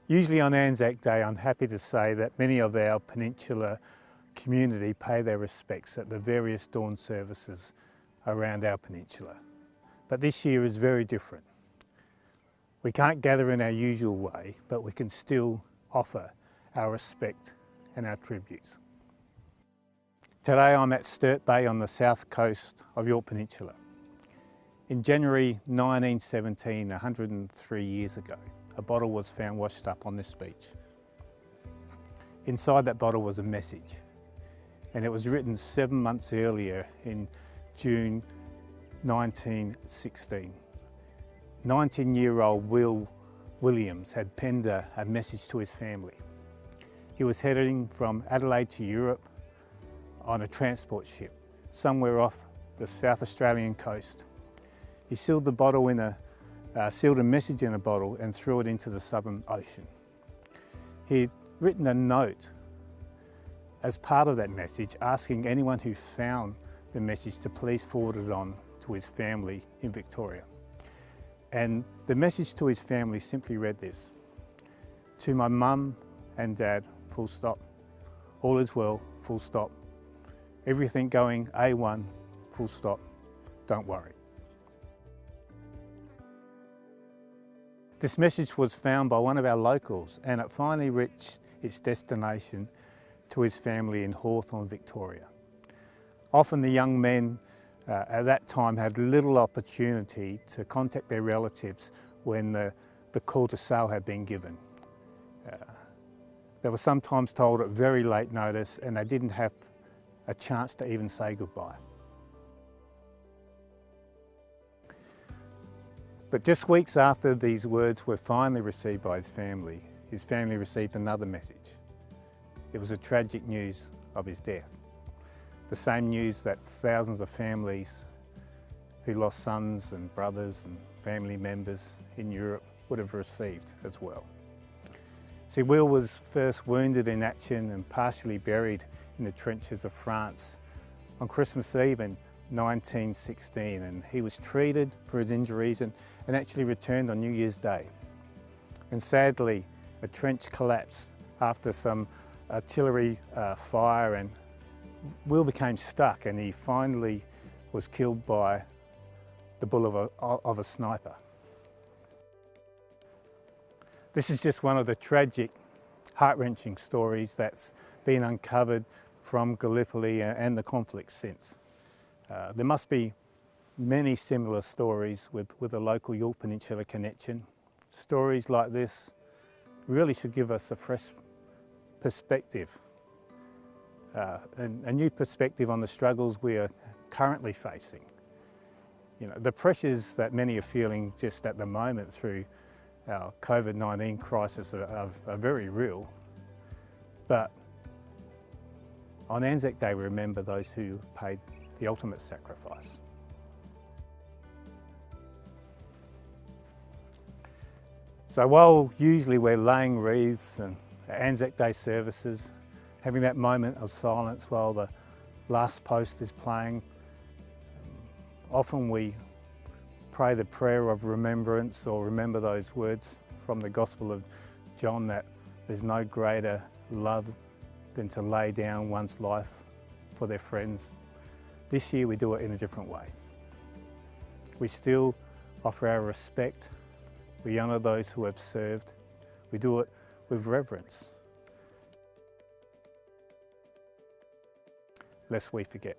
Usually on ANZAC Day, I'm happy to say that many of our Peninsula community pay their respects at the various dawn services around our peninsula. But this year is very different. We can't gather in our usual way, but we can still offer our respect and our tributes. Today I'm at Sturt Bay on the south coast of Yorke Peninsula. In January 1917, 103 years ago, a bottle was found washed up on this beach. Inside that bottle was a message, and it was written 7 months earlier in June 1916. 19-year-old Will Williams had penned a message to his family. He was heading from Adelaide to Europe on a transport ship, somewhere off the South Australian coast. He sealed the bottle sealed a message in a bottle and threw it into the Southern Ocean. He'd written a note as part of that message asking anyone who found the message to please forward it on to his family in Victoria. And the message to his family simply read this: "To my mum and dad, full stop. All is well, full stop. Everything going A1, full stop. Don't worry." This message was found by one of our locals, and it finally reached its destination to his family in Hawthorn, Victoria. Often the young men at that time had little opportunity to contact their relatives when the call to sail had been given. They were sometimes told at very late notice, and they didn't have a chance to even say goodbye. But just weeks after these words were finally received by his family received another message. It was the tragic news of his death. The same news that thousands of families who lost sons and brothers and family members in Europe would have received as well. See, Will was first wounded in action and partially buried in the trenches of France on Christmas Eve in 1916, and he was treated for his injuries and actually returned on New Year's Day. And sadly, a trench collapsed after some artillery fire, and Will became stuck, and he finally was killed by the bullet of a sniper. This is just one of the tragic, heart-wrenching stories that's been uncovered from Gallipoli and the conflict since. There must be many similar stories with a local Yorke Peninsula connection. Stories like this really should give us a fresh perspective, a new perspective on the struggles we are currently facing. You know, the pressures that many are feeling just at the moment through our COVID-19 crisis are very real, but on ANZAC Day we remember those who paid the ultimate sacrifice. So while usually we're laying wreaths and ANZAC Day services, having that moment of silence while the last post is playing, often we pray the prayer of remembrance or remember those words from the Gospel of John that there's no greater love than to lay down one's life for their friends. This year we do it in a different way. We still offer our respect. We honour those who have served. We do it with reverence, lest we forget.